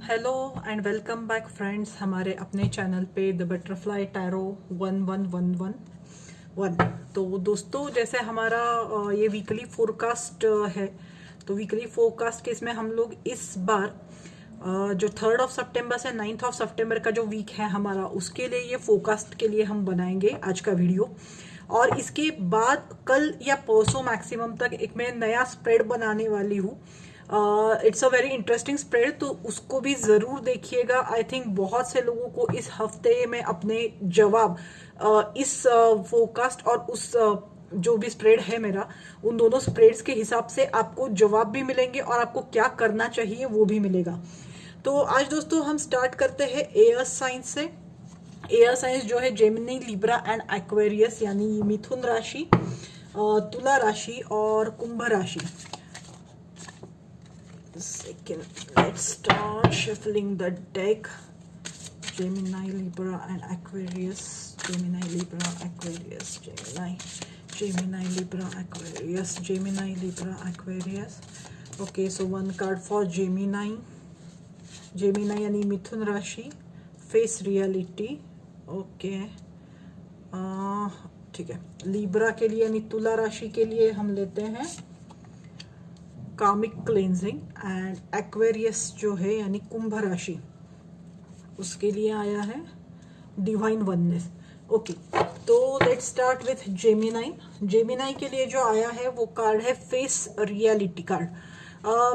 Hello and welcome back friends हमारे अपने channel पे द बटरफ्लाई टैरो 11111। तो दोस्तों, जैसे हमारा ये वीकली फोरकास्ट है, तो वीकली फोरकास्ट के इसमें हम लोग इस बार जो 3 सितंबर से 9 सितंबर का जो वीक है हमारा, उसके लिए ये फोरकास्ट के लिए हम बनाएंगे आज का वीडियो। और इसके बाद कल या परसों मैक्सिमम तक एक मैं नया स्प्रेड बनाने वाली हूँ। It's a very interesting spread, तो उसको भी ज़रूर देखिएगा। आई थिंक बहुत से लोगों को इस हफ्ते में अपने जवाब इस फोरकास्ट और उस जो भी स्प्रेड है मेरा, उन दोनों स्प्रेड्स के हिसाब से आपको जवाब भी मिलेंगे और आपको क्या करना चाहिए वो भी मिलेगा। तो आज दोस्तों हम स्टार्ट करते हैं एयर साइंस से। एयर साइंस जो है जेमिनी, लिब्रा एंड एक्वेरियस, यानी मिथुन राशि, तुला राशि और कुंभ राशि। Second, let's start shuffling the deck. Gemini, Libra and Aquarius. Gemini, Libra, Aquarius. Gemini, Libra, Aquarius. Gemini, Libra, Aquarius. Okay, so one card for Gemini. Gemini यानी मिथुन राशि, फेस रियलिटी। ओके, ठीक है। लिब्रा के लिए यानी तुला राशि के लिए हम लेते हैं कार्मिक क्लेंजिंग। एंड एक्वेरियस जो है यानी कुंभ राशि, उसके लिए आया है डिवाइन वननेस। ओके, तो let's start with Gemini. Gemini के लिए जो आया है वो कार्ड है फेस रियलिटी कार्ड।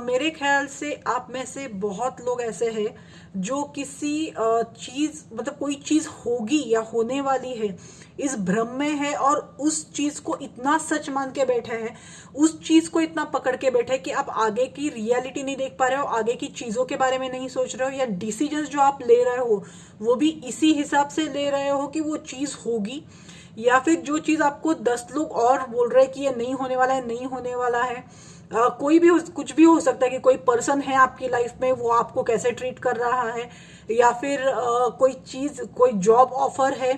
मेरे ख्याल से आप में से बहुत लोग ऐसे हैं जो किसी चीज, मतलब कोई चीज होगी या होने वाली है, इस भ्रम में है और उस चीज को इतना सच मान के बैठे हैं, उस चीज को इतना पकड़ के बैठे कि आप आगे की रियलिटी नहीं देख पा रहे हो, आगे की चीजों के बारे में नहीं सोच रहे हो, या डिसीजंस जो आप ले रहे हो वो भी इसी हिसाब से ले रहे हो कि वो चीज होगी, या फिर जो चीज आपको 10 लोग और बोल रहे हैं कि ये नहीं होने वाला है, नहीं होने वाला है। कोई भी कुछ भी हो सकता है कि कोई पर्सन है आपकी लाइफ में, वो आपको कैसे ट्रीट कर रहा है, या फिर कोई चीज, कोई जॉब ऑफर है,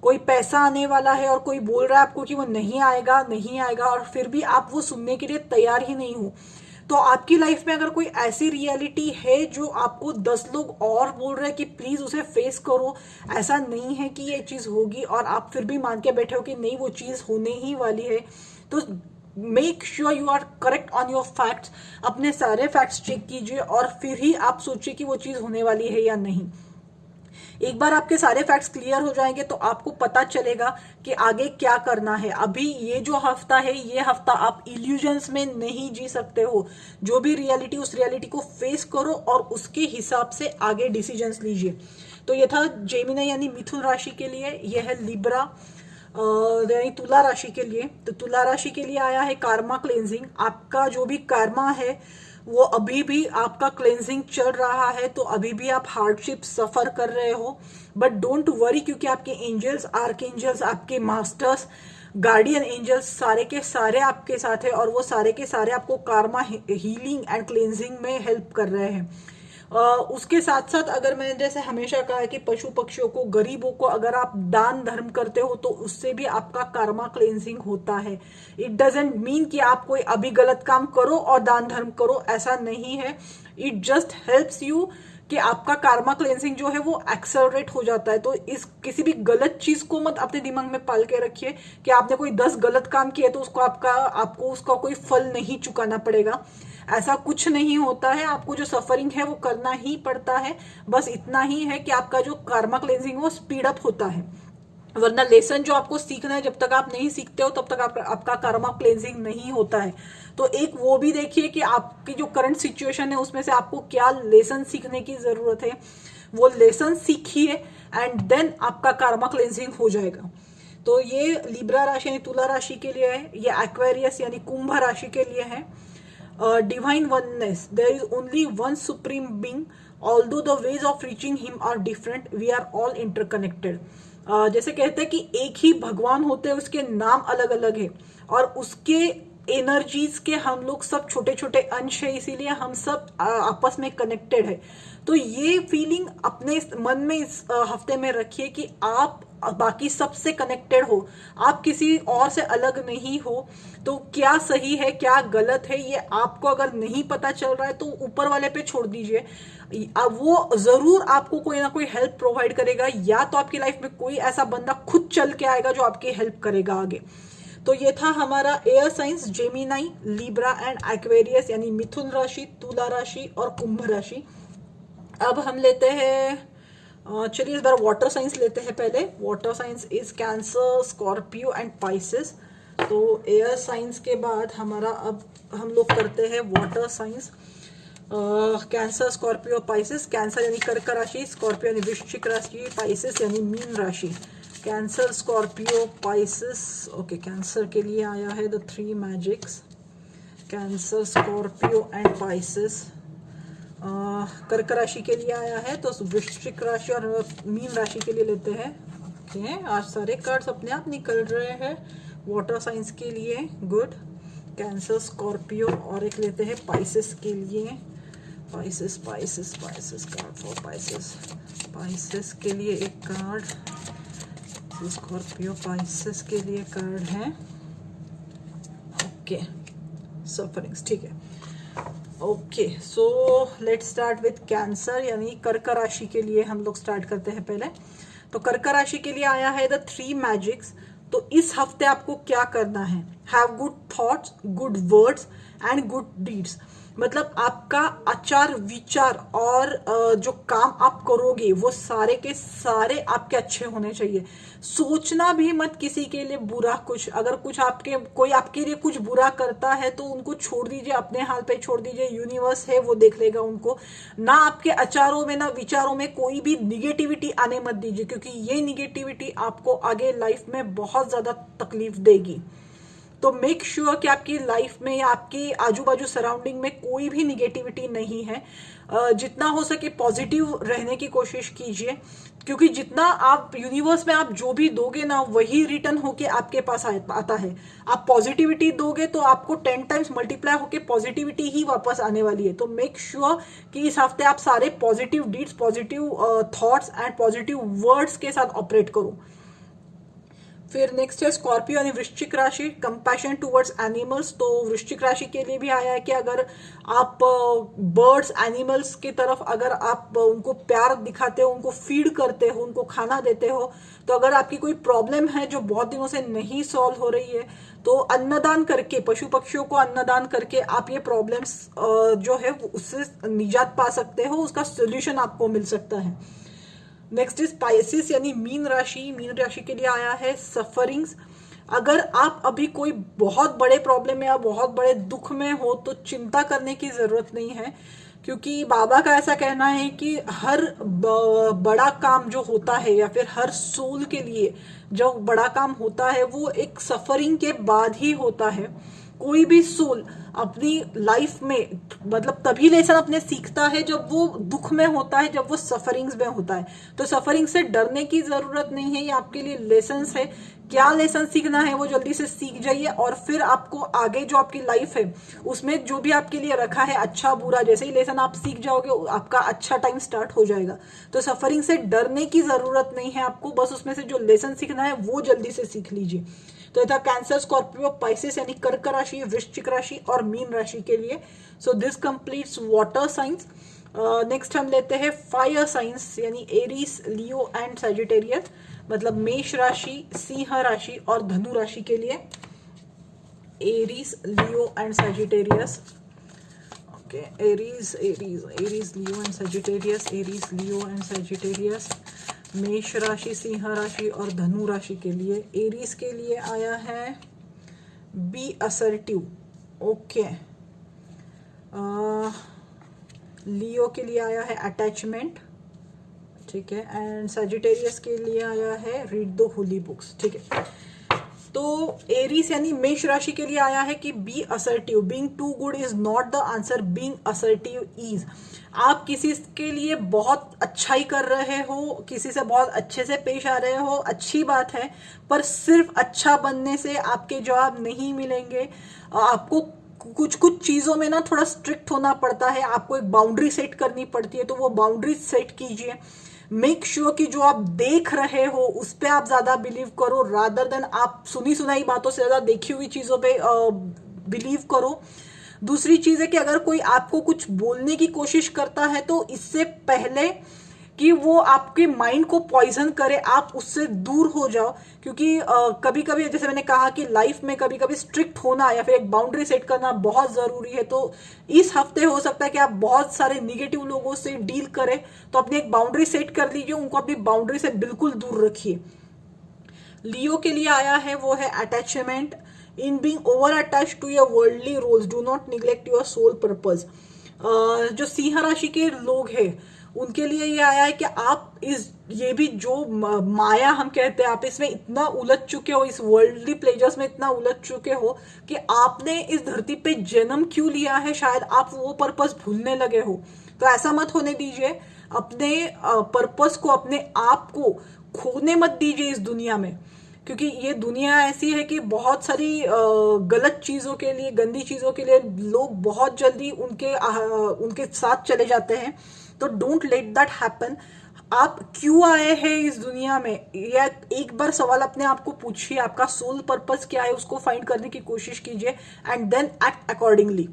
कोई पैसा आने वाला है और कोई बोल रहा है आपको कि वो नहीं आएगा, नहीं आएगा, और फिर भी आप वो सुनने के लिए तैयार ही नहीं हो। तो आपकी लाइफ में अगर कोई ऐसी रियलिटी है जो आपको 10 लोग और बोल रहे हैं कि प्लीज उसे फेस करो, ऐसा नहीं है कि ये चीज होगी, और आप फिर भी मान के बैठे हो कि नहीं वो चीज होने ही वाली है, तो make sure you are correct on your facts. अपने सारे फैक्ट्स चेक कीजिए और फिर ही आप सोचिए कि वो चीज होने वाली है या नहीं। एक बार आपके सारे फैक्ट्स क्लियर हो जाएंगे तो आपको पता चलेगा कि आगे क्या करना है। अभी ये जो हफ्ता है, ये हफ्ता आप इल्यूजन्स में नहीं जी सकते हो। जो भी रियलिटी, उस रियलिटी को फेस करो और उसके हिसाब से आगे डिसीजंस लीजिए। तो ये था जेमिनी यानी मिथुन राशि के लिए। यह है लिब्रा यानी तुला राशि के लिए। तो तुला राशि के लिए आया है कार्मा क्लेंजिंग। आपका जो भी कार्मा है वो अभी भी आपका क्लेंजिंग चल रहा है, तो अभी भी आप हार्डशिप सफर कर रहे हो, बट डोंट वरी, क्योंकि आपके एंजल्स, आर्क एंजल्स, आपके मास्टर्स, गार्डियन एंजल्स सारे के सारे आपके साथ है और वो सारे के सारे आपको कार्मा हीलिंग एंड क्लेंजिंग में हेल्प कर रहे हैं। उसके साथ साथ, अगर मैंने जैसे हमेशा कहा है कि पशु पक्षियों को, गरीबों को अगर आप दान धर्म करते हो तो उससे भी आपका कार्मा क्लेंजिंग होता है। इट डजेंट मीन कि आप कोई अभी गलत काम करो और दान धर्म करो, ऐसा नहीं है। इट जस्ट हेल्प्स यू कि आपका कार्मा क्लेंजिंग जो है वो एक्सेलरेट हो जाता है। तो इस किसी भी गलत चीज को मत अपने दिमाग में पाल के रखिए कि आपने कोई 10 गलत काम किए तो आपको उसका कोई फल नहीं चुकाना पड़ेगा। ऐसा कुछ नहीं होता है। आपको जो सफरिंग है वो करना ही पड़ता है। बस इतना ही है कि आपका जो कार्मा क्लेंजिंग वो स्पीड अप होता है, वरना लेसन जो आपको सीखना है, जब तक आप नहीं सीखते हो तब तक आपका कार्मा क्लेंजिंग नहीं होता है। तो एक वो भी देखिए कि आपकी जो करंट सिचुएशन है उसमें से आपको क्या लेसन सीखने की जरूरत है, वो लेसन सीखिए एंड देन आपका कार्मा क्लेंजिंग हो जाएगा। तो ये लिब्रा राशि यानी तुला राशि के लिए है। ये एक्वेरियस यानी कुंभ राशि के लिए है। Divine oneness, there is only one supreme being, although the ways of reaching him are different, we are all interconnected. जैसे कहते हैं कि एक ही भगवान होते हैं, उसके नाम अलग अलग है और उसके एनर्जीज के हम लोग सब छोटे छोटे अंश है, इसीलिए हम सब आपस में कनेक्टेड है। तो ये फीलिंग अपने मन में इस हफ्ते में रखिए कि आप बाकी सबसे कनेक्टेड हो, आप किसी और से अलग नहीं हो। तो क्या सही है क्या गलत है ये आपको अगर नहीं पता चल रहा है तो ऊपर वाले पे छोड़ दीजिए, वो जरूर आपको कोई ना कोई हेल्प प्रोवाइड करेगा, या तो आपकी लाइफ में कोई ऐसा बंदा खुद चल के आएगा जो आपकी हेल्प करेगा आगे। तो ये था हमारा air science Gemini, Libra and Aquarius यानी मिथुन राशि, तुला राशि और कुंभ राशि। अब हम लेते हैं, चलिए इस बार वाटर साइंस लेते हैं पहले। Water science is cancer, Scorpio and Pisces. तो एयर साइंस के बाद हमारा अब हम लोग करते हैं water science, cancer, Scorpio, Pisces. Cancer यानी कर्क राशि, स्कॉर्पियो यानी वृश्चिक राशि, पाइसेस यानी मीन राशि। Cancer, Scorpio, Pisces. Okay, Cancer के लिए आया है the 3 magics, Cancer, Scorpio and Pisces. कर्क राशि के लिए आया है तो वृश्चिक राशि और मीन राशि के लिए लेते हैं। ओके, आज सारे कार्ड्स अपने आप निकल रहे हैं वाटर साइंस के लिए, गुड। कैंसर, स्कॉर्पियो और एक लेते हैं पाइसेस के लिए। Pisces Pisces Pisces card for Pisces. Pisces के लिए एक कार्ड, स्कॉर्पियो पाइसेस के लिए कार्ड है। ओके, सफरिंग्स, ठीक है। Okay, so let's start with cancer यानी कर्क राशि के लिए हम लोग स्टार्ट करते हैं पहले। तो कर्क राशि के लिए आया है द 3 मैजिक्स। तो इस हफ्ते आपको क्या करना है? Have good thoughts, good words and good deeds. मतलब आपका आचार विचार और जो काम आप करोगे वो सारे के सारे आपके अच्छे होने चाहिए। सोचना भी मत किसी के लिए बुरा कुछ। अगर कुछ कोई आपके लिए कुछ बुरा करता है तो उनको छोड़ दीजिए, अपने हाल पे छोड़ दीजिए, यूनिवर्स है वो देख लेगा उनको। ना आपके आचारों में ना विचारों में कोई भी निगेटिविटी आने मत दीजिए, क्योंकि ये निगेटिविटी आपको आगे लाइफ में बहुत ज्यादा तकलीफ देगी। तो मेक श्योर कि आपकी लाइफ में या आपकी आजू बाजू सराउंडिंग में कोई भी निगेटिविटी नहीं है। जितना हो सके पॉजिटिव रहने की कोशिश कीजिए, क्योंकि जितना आप यूनिवर्स में आप जो भी दोगे ना वही रिटर्न होके आपके पास आता है। आप पॉजिटिविटी दोगे तो आपको 10 टाइम्स मल्टीप्लाई होके पॉजिटिविटी ही वापस आने वाली है। तो मेक श्योर कि इस हफ्ते आप सारे positive deeds, positive thoughts and positive words के साथ ऑपरेट करो। फिर नेक्स्ट है स्कॉर्पियो यानी वृश्चिक राशि, कंपैशन टुवर्ड्स एनिमल्स। तो वृश्चिक राशि के लिए भी आया है कि अगर आप बर्ड्स, एनिमल्स की तरफ अगर आप उनको प्यार दिखाते हो, उनको फीड करते हो, उनको खाना देते हो, तो अगर आपकी कोई प्रॉब्लम है जो बहुत दिनों से नहीं सॉल्व हो रही है तो अन्नदान करके, पशु पक्षियों को अन्नदान करके आप ये प्रॉब्लम्स जो है उससे निजात पा सकते हो, उसका सोल्यूशन आपको मिल सकता है। नेक्स्ट इज पाइसेस यानी मीन राशि। मीन राशि के लिए आया है सफरिंग्स। अगर आप अभी कोई बहुत बड़े प्रॉब्लम में या बहुत बड़े दुख में हो तो चिंता करने की जरूरत नहीं है, क्योंकि बाबा का ऐसा कहना है कि हर बड़ा काम जो होता है या फिर हर सोल के लिए जो बड़ा काम होता है वो एक सफरिंग के बाद ही होता है। कोई भी सोल अपनी लाइफ में मतलब तभी लेसन अपने सीखता है जब वो दुख में होता है, जब वो सफरिंग्स में होता है। तो सफरिंग से डरने की जरूरत नहीं है, ये आपके लिए लेसन्स है। क्या लेसन सीखना है वो जल्दी से सीख जाइए, और फिर आपको आगे जो आपकी लाइफ है उसमें जो भी आपके लिए रखा है अच्छा बुरा, जैसे ही लेसन आप सीख जाओगे आपका अच्छा टाइम स्टार्ट हो जाएगा। तो सफरिंग से डरने की जरूरत नहीं है आपको, बस उसमें से जो लेसन सीखना है वो जल्दी से सीख लीजिए। तो ये था कैंसर, स्कॉर्पियो, पाइसेस यानी कर्क राशि, वृश्चिक राशि और मीन राशि के लिए। So this completes water science. Next हम लेते हैं फायर साइंस यानी एरीज, लियो एंड सैजिटेरियस। मतलब मेष राशि, सिंह राशि और धनु राशि के लिए Aries, Leo and Sagittarius. Okay, Aries Leo and Sagittarius, Aries, Leo and Sagittarius. मेष राशि, सिंह राशि और धनु राशि के लिए एरीज के लिए आया है बी असर्टिव। ओके, लियो के लिए आया है अटैचमेंट, ठीक है, एंड सैजिटेरियस के लिए आया है रीड द होली बुक्स, ठीक है। तो एरीज यानी मेष राशि के लिए आया है कि be assertive, being too good is not the answer, being assertive is. आप किसी के लिए बहुत अच्छाई कर रहे हो, किसी से बहुत अच्छे से पेश आ रहे हो, अच्छी बात है, पर सिर्फ अच्छा बनने से आपके जवाब नहीं मिलेंगे। आपको कुछ कुछ चीजों में ना थोड़ा स्ट्रिक्ट होना पड़ता है, आपको एक बाउंड्री सेट करनी पड़ती है, तो वो बाउंड्री सेट कीजिए। मेक श्योर कि जो आप देख रहे हो उस पर आप ज्यादा बिलीव करो, रादर देन आप सुनी सुनाई बातों से ज्यादा देखी हुई चीजों पे बिलीव करो। दूसरी चीज है कि अगर कोई आपको कुछ बोलने की कोशिश करता है तो इससे पहले कि वो आपके माइंड को पॉइजन करे, आप उससे दूर हो जाओ। क्योंकि कभी कभी जैसे मैंने कहा कि लाइफ में कभी कभी स्ट्रिक्ट होना या फिर एक बाउंड्री सेट करना बहुत जरूरी है। तो इस हफ्ते हो सकता है कि आप बहुत सारे निगेटिव लोगों से डील करें, तो अपनी एक बाउंड्री सेट कर लीजिए, उनको अपनी बाउंड्री से बिल्कुल दूर रखिए। लियो के लिए आया है वो है attachment. In being over attach to your worldly roles do not neglect your soul purpose. जो सिंह राशि के लोग हैं उनके लिए ये आया है कि आप ये भी जो माया हम कहते हैं, आप इसमें इतना उलझ चुके हो, इस वर्ल्डली प्लेजर्स में इतना उलझ चुके हो कि आपने इस धरती पे जन्म क्यों लिया है, शायद आप वो पर्पस भूलने लगे हो। तो ऐसा मत होने दीजिए, अपने पर्पस को, अपने आप को खोने मत दीजिए इस दुनिया में। क्योंकि ये दुनिया ऐसी है कि बहुत सारी गलत चीजों के लिए, गंदी चीजों के लिए लोग बहुत जल्दी उनके साथ चले जाते हैं। तो डोंट लेट दैट हैपन। आप क्यों आए हैं इस दुनिया में, या एक बार सवाल अपने आप को पूछिए, आपका सोल पर्पस क्या है, उसको फाइंड करने की कोशिश कीजिए एंड देन एक्ट अकॉर्डिंगली।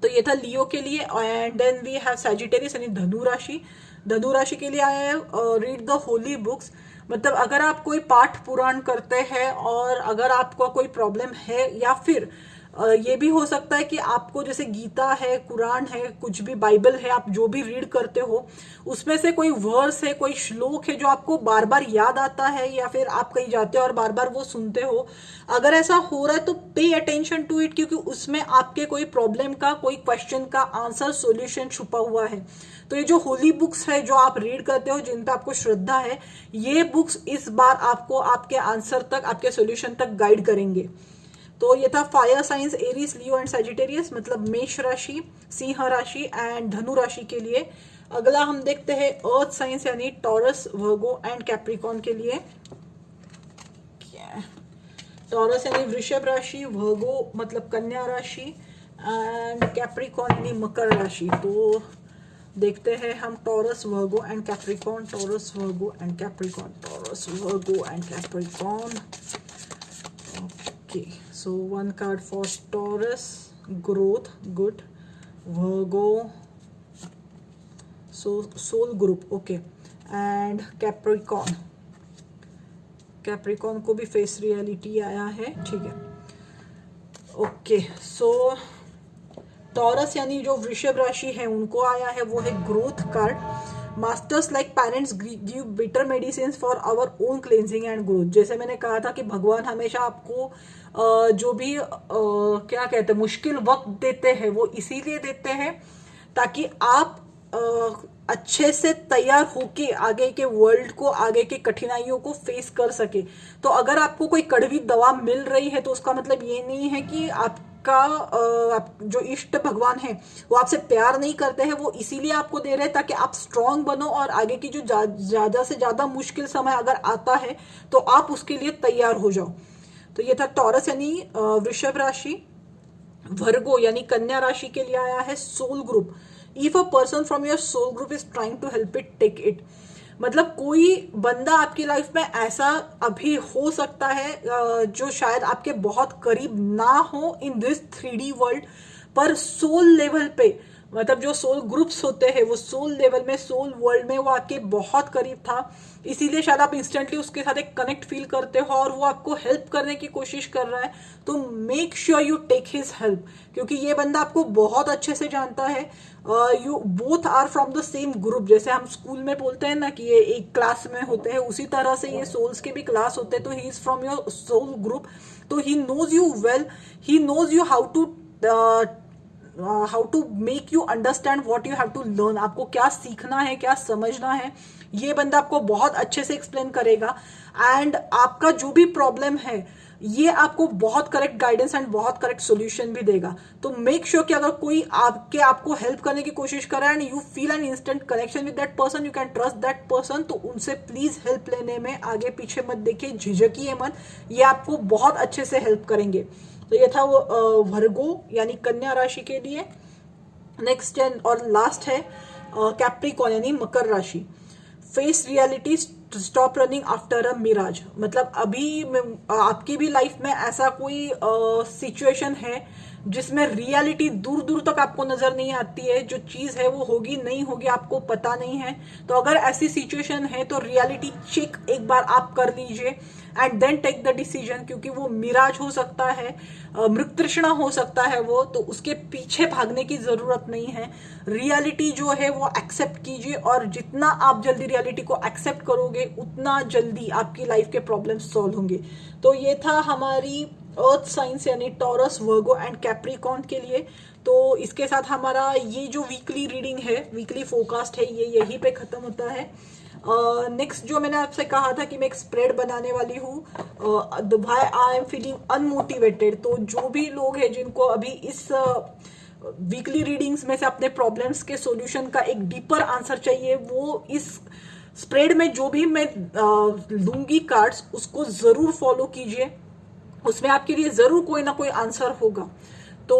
तो ये था लियो के लिए। And then we have Sagittarius यानी धनु राशि। धनु राशि के लिए आया है रीड द होली बुक्स। मतलब अगर आप कोई पाठ पुराण करते हैं और अगर आपको कोई प्रॉब्लम है, या फिर ये भी हो सकता है कि आपको जैसे गीता है, कुरान है, कुछ भी बाइबल है, आप जो भी रीड करते हो उसमें से कोई वर्स है, कोई श्लोक है जो आपको बार बार याद आता है, या फिर आप कहीं जाते हो और बार बार वो सुनते हो, अगर ऐसा हो रहा है तो पे अटेंशन टू इट, क्योंकि उसमें आपके कोई प्रॉब्लम का, कोई क्वेश्चन का आंसर, सॉल्यूशन छुपा हुआ है। तो ये जो होली बुक्स है जो आप रीड करते हो, जिन पे आपको श्रद्धा है, ये बुक्स इस बार आपको आपके आंसर तक, आपके सॉल्यूशन तक गाइड करेंगे। तो ये था fire science Aries, Leo and Sagittarius, मतलब मेष राशि, सिंह राशि एंड धनु राशि के लिए। अगला हम देखते हैं अर्थ साइंस यानी टॉरस, वर्गो एंड कैप्रिकॉन के लिए। टॉरस यानी वृषभ राशि, वर्गो मतलब कन्या राशि एंड कैप्रिकॉन यानी मकर राशि। तो देखते हैं हम taurus, Virgo and Capricorn, taurus, Virgo and Capricorn, taurus, Virgo and Capricorn. Okay, so one card for Taurus, growth, good. Virgo, so soul group, okay. And Capricorn, Capricorn को भी फेस रियलिटी आया है, ठीक है। ओके, सो taurus यानी जो वृषभ राशि है उनको आया है वो है growth card. Masters like parents give better medicine for our own cleansing and growth. जैसे मैंने कहा था कि भगवान हमेशा आपको जो भी क्या कहते हैं मुश्किल वक्त देते हैं वो इसीलिए देते हैं ताकि आप अच्छे से तैयार होके आगे के वर्ल्ड को, आगे के कठिनाइयों को फेस कर सके। तो अगर आपको कोई कड़वी दवा मिल रही है तो उसका मतलब ये नहीं है कि आपका जो इष्ट भगवान है वो आपसे प्यार नहीं करते हैं, वो इसीलिए आपको दे रहे हैं ताकि आप स्ट्रांग बनो और आगे की जो ज्यादा से ज्यादा मुश्किल समय अगर आता है तो आप उसके लिए तैयार हो जाओ। तो ये था टॉरस यानी वृषभ राशि। वर्गो यानी कन्या राशि के लिए आया है soul group. If a person from your soul group is trying to help it, take it. मतलब कोई बंदा आपकी लाइफ में ऐसा अभी हो सकता है जो शायद आपके बहुत करीब ना हो इन दिस 3D वर्ल्ड, पर सोल लेवल पे, मतलब जो सोल ग्रुप्स होते हैं वो सोल लेवल में, सोल वर्ल्ड में वो आपके बहुत करीब था, इसीलिए शायद आप इंस्टेंटली उसके साथ एक कनेक्ट फील करते हो और वो आपको हेल्प करने की कोशिश कर रहा है। तो make sure you take his help, क्योंकि ये बंदा आपको बहुत अच्छे से जानता है। You both are from the same group. जैसे हम स्कूल में बोलते हैं ना कि ये एक क्लास में होते हैं, उसी तरह से ये सोल्स के भी क्लास होते हैं। तो he is from your soul group, तो he knows you well, he knows you how to make you understand what you have to learn. आपको क्या सीखना है, क्या समझना है, ये बंदा आपको बहुत अच्छे से एक्सप्लेन करेगा। एंड आपका जो भी प्रॉब्लम है ये आपको बहुत करेक्ट गाइडेंस एंड बहुत करेक्ट सॉल्यूशन भी देगा। तो मेक श्योर कि अगर कोई आपको हेल्प करने की कोशिश कर रहा है and you feel an instant connection with that person, you can trust that person, तो उनसे प्लीज हेल्प लेने में आगे पीछे मत देखिए, झिझकिए मत, ये आपको बहुत अच्छे से हेल्प करेंगे। तो ये था वो वर्गो यानी कन्या राशि के लिए। नेक्स्ट एंड और लास्ट है कैप्रिकॉर्न यानी मकर राशि। Face reality, stop running after a mirage. मतलब अभी आपकी भी लाइफ में ऐसा कोई सिचुएशन है जिसमें रियलिटी दूर दूर तक आपको नजर नहीं आती है, जो चीज है वो होगी नहीं होगी आपको पता नहीं है। तो अगर ऐसी सिचुएशन है तो रियलिटी चेक एक बार आप कर लीजिए and then take the decision, क्योंकि वो मिराज हो सकता है, मृत तृष्णा हो सकता है वो, तो उसके पीछे भागने की जरूरत नहीं है। रियलिटी जो है वो एक्सेप्ट कीजिए, और जितना आप जल्दी रियलिटी को एक्सेप्ट करोगे उतना जल्दी आपकी लाइफ के प्रॉब्लम्स सॉल्व होंगे। तो ये था हमारी अर्थ साइंस यानी टॉरस, वर्गो एंड कैप्रिकॉर्न के लिए। तो इसके साथ हमारा ये जो वीकली रीडिंग है, वीकली फोरकास्ट है, ये यहीं पे खत्म होता है। नेक्स्ट जो मैंने आपसे कहा था कि मैं एक स्प्रेड बनाने वाली हूँ, why I am feeling unmotivated. तो जो भी लोग हैं जिनको अभी इस वीकली रीडिंग्स में से अपने प्रॉब्लम्स के सॉल्यूशन का एक डीपर आंसर चाहिए, वो इस स्प्रेड में जो भी मैं लूंगी कार्ड्स उसको जरूर फॉलो कीजिए, उसमें आपके लिए जरूर कोई ना कोई आंसर होगा। तो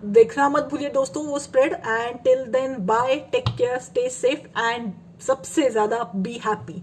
देखना मत भूलिए दोस्तों वो spread. And till then bye, take care, stay safe and सबसे ज्यादा बी हैप्पी।